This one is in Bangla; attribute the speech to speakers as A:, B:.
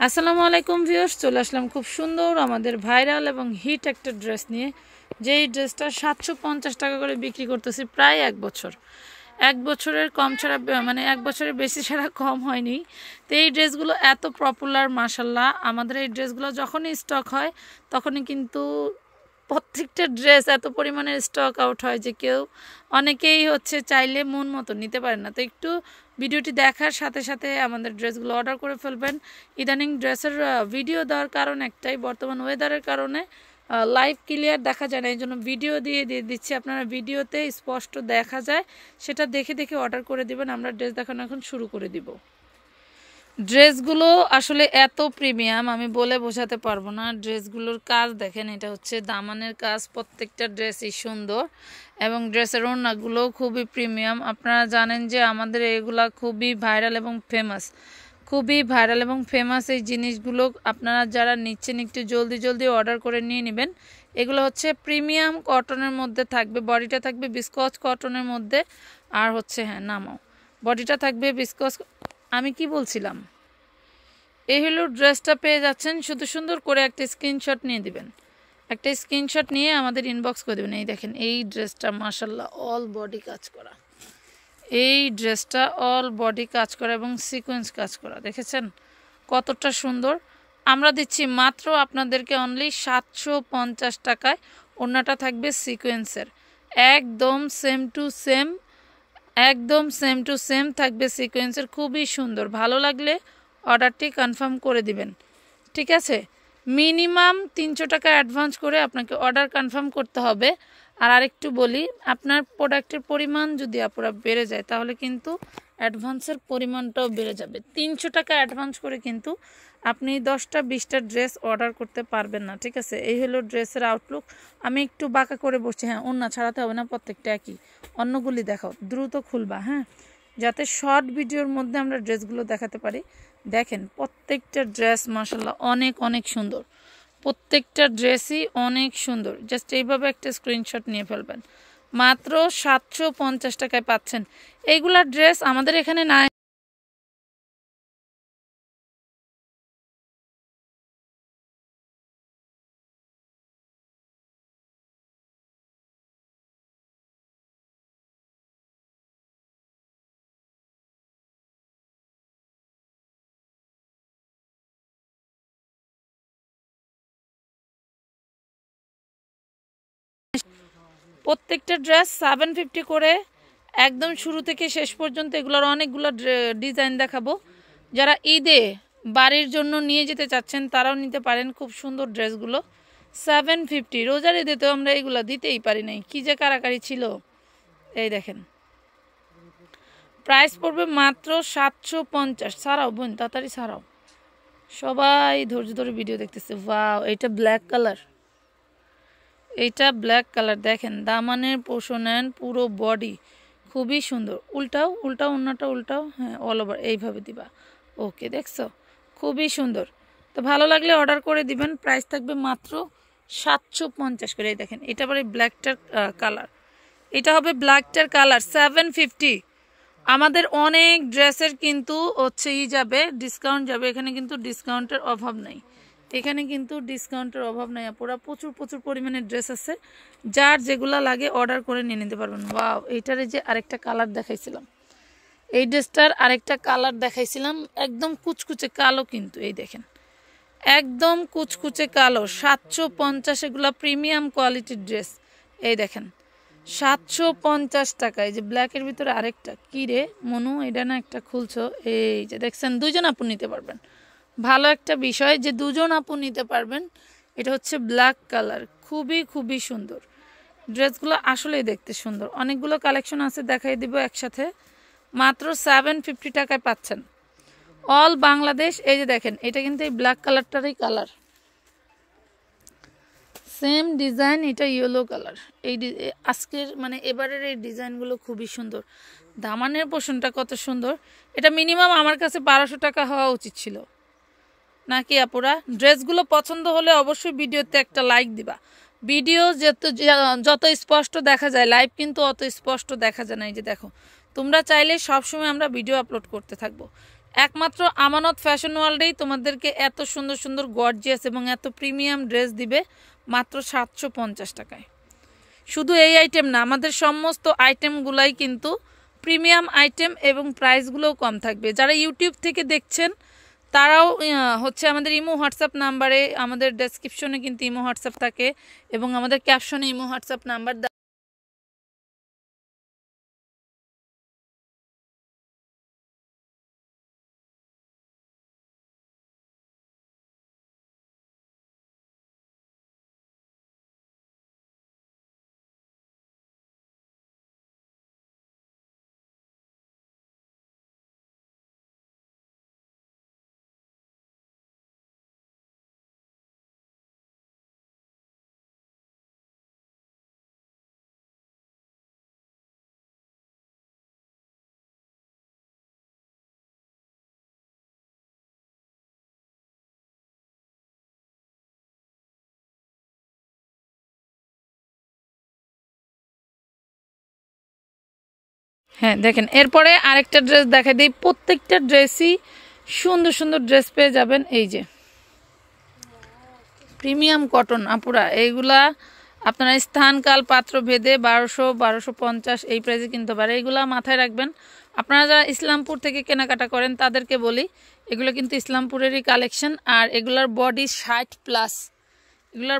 A: আসসালামু আলাইকুম ভিউয়ার্স, চলে আসলাম খুব সুন্দর আমাদের ভাইরাল এবং হিট একটা ড্রেস নিয়ে। যেই ড্রেসটা 750 টাকা করে বিক্রি করতেছি প্রায় এক বছরের কম ছাড়া, মানে এক বছরের বেশি ছাড়া কম হয়নি। তো এই ড্রেসগুলো এত পপুলার মাশাল্লাহ। আমাদের এই ড্রেসগুলো যখনই স্টক হয় তখনই কিন্তু প্রত্যেকটা ড্রেস এত পরিমাণে স্টক আউট হয় যে অনেকেই চাইলে মন মতো নিতে পারে না। তো একটু ভিডিওটি দেখার সাথে সাথে আমাদের ড্রেসগুলো অর্ডার করে ফেলবেন। ইদানিং ড্রেসের ভিডিও দেওয়ার কারণ একটাই, বর্তমান ওয়েদারের কারণে লাইভ ক্লিয়ার দেখা যায় না, এই জন্য ভিডিও দিয়ে দিচ্ছি। আপনারা ভিডিওতে স্পষ্ট দেখা যায়, সেটা দেখে দেখে অর্ডার করে দিবেন। আমরা ড্রেস দেখানো এখন শুরু করে দিব। ড্রেসগুলো আসলে এত প্রিমিয়াম আমি বলে বোঝাতে পারবো না। ড্রেসগুলোর কাজ দেখেন, এটা হচ্ছে দামানের কাজ, প্রত্যেকটা ড্রেসই সুন্দর এবং ড্রেসের ওড়নাগুলো খুবই প্রিমিয়াম। আপনারা জানেন যে আমাদের এগুলা খুবই ভাইরাল এবং ফেমাস এই জিনিসগুলো। আপনারা যারা নিচ্ছেন একটু জলদি জলদি অর্ডার করে নিয়ে নেবেন। এগুলো হচ্ছে প্রিমিয়াম কটনের মধ্যে থাকবে, বডিটা থাকবে বিস্কচ কটনের মধ্যে, আর নামাও, বডিটা থাকবে বিস্কচ। আমি কি বলছিলাম, এই হলো ড্রেসটা পেয়ে যাচ্ছেন। শুধু সুন্দর করে একটা স্ক্রিনশট নিয়ে দিবেন, একটা স্ক্রিনশট নিয়ে আমাদের ইনবক্স করে দেবেন। এই দেখেন এই ড্রেসটা মাশাল্লাহ অল বডি কাজ করা, এই ড্রেসটা অল বডি কাজ করা এবং সিকোয়েন্স কাজ করা, দেখেছেন কতটা সুন্দর। আমরা দিচ্ছি মাত্র আপনাদেরকে অনলি 750 টাকায়। ওড়নাটা থাকবে সিকোয়েন্সের, একদম সেম টু সেম থাকবে সিকোয়েন্সের, খুবই সুন্দর। ভালো লাগলে অর্ডারটি কনফার্ম করে দিবেন, ঠিক আছে। মিনিমাম 300 টাকা অ্যাডভান্স করে আপনাকে অর্ডার কনফার্ম করতে হবে। আর আরেকটু বলি, আপনার প্রোডাক্টের পরিমাণ যদি আপনারা বেড়ে যায় তাহলে কিন্তু অ্যাডভান্সের পরিমাণটাও বেড়ে যাবে। 300 টাকা অ্যাডভান্স করে কিন্তু আপনি 10টা 20টা ড্রেস অর্ডার করতে পারবেন না, ঠিক আছে। এই হলো ড্রেসের আউটলুক। আমি একটু বাঁকা করে বসছি, হ্যাঁ ওড়না ছাড়াতে হবে না, প্রত্যেকটা একই। অন্যগুলি দেখাও, দ্রুত খুলবা, হ্যাঁ, যাতে শর্ট ভিডিওর মধ্যে আমরা ড্রেসগুলো দেখাতে পারি। দেখেন প্রত্যেকটা ড্রেস মাশাল্লাহ অনেক অনেক সুন্দর, প্রত্যেকটা ড্রেসই অনেক সুন্দর। জাস্ট এইভাবে একটা স্ক্রিনশট নিয়ে ফেলবেন। মাত্র 750 টাকায় পাচ্ছেন এইগুলা ড্রেস। আমাদের এখানে না, প্রত্যেকটা ড্রেস 750 করে একদম শুরু থেকে শেষ পর্যন্ত। এগুলোর অনেকগুলো ডিজাইন দেখাবো। যারা ঈদে বাড়ির জন্য নিয়ে যেতে চাচ্ছেন তারাও নিতে পারেন খুব সুন্দর ড্রেসগুলো। 750, রোজার ঈদে তো আমরা এইগুলো দিতেই পারি নাই, কি যে কারাকারি ছিল। এই দেখেন প্রাইস পড়বে মাত্র 750। ছাড়াও বোন, তাড়াতাড়ি ছাড়াও, সবাই ধৈর্য ধরে ভিডিও দেখতেছে। ওয়াও, এটা ব্ল্যাক কালার, এইটা ব্ল্যাক কালার। দেখেন দামানের পোষণ, পুরো বডি খুবই সুন্দর। উল্টাও ওড়নাটা উল্টাও, হ্যাঁ অল ওভার এইভাবে দিবা। ওকে, দেখছো খুবই সুন্দর। তো ভালো লাগলে অর্ডার করে দিবেন। প্রাইস থাকবে মাত্র 750 করে। এই দেখেন এটা আবার ব্ল্যাকটার কালার, এটা হবে ব্ল্যাকটার কালার। 750। আমাদের অনেক ড্রেসের কিন্তু যাবে, ডিসকাউন্ট যাবে। এখানে কিন্তু ডিসকাউন্টের অভাব নাই, আপুরা প্রচুর পরিমাণে ড্রেস আছে। যার যেগুলা লাগে অর্ডার করে নিয়ে নিতে পারবেন। ওয়াও, এইটারে যে আরেকটা কালার দেখাইছিলাম, এই ড্রেসটার আরেকটা কালার দেখাইছিলাম, একদম কুচকুচে কালো, কিন্তু এই দেখেন একদম কুচকুচে কালো। 750, এগুলা প্রিমিয়াম কোয়ালিটির ড্রেস। এই দেখেন 750 টাকা। এই যে ব্ল্যাকের ভিতরে আরেকটা, কি রে মনু, এটা না একটা খুলছো, এই যে দেখছেন, দুজন আপু নিতে পারবেন। ভালো একটা বিষয় যে দুজন আপু নিতে পারবেন। এটা হচ্ছে ব্ল্যাক কালার, খুবই সুন্দর। ড্রেসগুলো আসলেই দেখতে সুন্দর। অনেকগুলো কালেকশন আছে, দেখাই দিব একসাথে। মাত্র 750 টাকায় পাচ্ছেন অল বাংলাদেশ। এই যে দেখেন এটা কিন্তু এই ব্ল্যাক কালারটারই কালার, সেম ডিজাইন। এটা ইয়েলো কালার। এই আজকের এবারের এই ডিজাইনগুলো খুবই সুন্দর। দামানের পোষণটা কত সুন্দর। এটা মিনিমাম আমার কাছে 1200 টাকা হওয়া উচিত ছিল, নাকি আপুরা? ড্রেসগুলো পছন্দ হলে অবশ্যই ভিডিওতে একটা লাইক দিবা। ভিডিও যত স্পষ্ট দেখা যায়, লাইভ কিন্তু অত স্পষ্ট দেখা যায় না। এই যে দেখো, তোমরা চাইলে সবসময় আমরা ভিডিও আপলোড করতে থাকবো। একমাত্র আমানত ফ্যাশন ওয়ার্ল্ডেই তোমাদেরকে এত সুন্দর সুন্দর গর্জিয়াস এবং এত প্রিমিয়াম ড্রেস দিবে মাত্র 750 টাকায়। শুধু এই আইটেম না, আমাদের সমস্ত আইটেমগুলাই কিন্তু প্রিমিয়াম আইটেম এবং প্রাইসগুলোও কম থাকবে। যারা ইউটিউব থেকে দেখছেন তারাও হচ্ছে আমাদের ইমো হোয়াটসঅ্যাপ নাম্বারে, আমাদের ডেসক্রিপশনে কিন্তু ইমো হোয়াটসঅ্যাপ থাকে এবং আমাদের ক্যাপশনে ইমো হোয়াটসঅ্যাপ নাম্বার। হ্যাঁ দেখেন, এরপরে আরেকটা ড্রেস দেখা দিই। প্রত্যেকটা ড্রেসই সুন্দর সুন্দর ড্রেস পেয়ে যাবেন। এই যে প্রিমিয়াম কটন আপুরা, এইগুলা আপনারা স্থানকাল পাত্র ভেদে 1200-1250 এই প্রাইসে কিনতে পারে। এইগুলা মাথায় রাখবেন। আপনারা যারা ইসলামপুর থেকে কেনাকাটা করেন তাদেরকে বলি, এগুলো কিন্তু ইসলামপুরেরই কালেকশন। আর এগুলার বডি 60+, এগুলার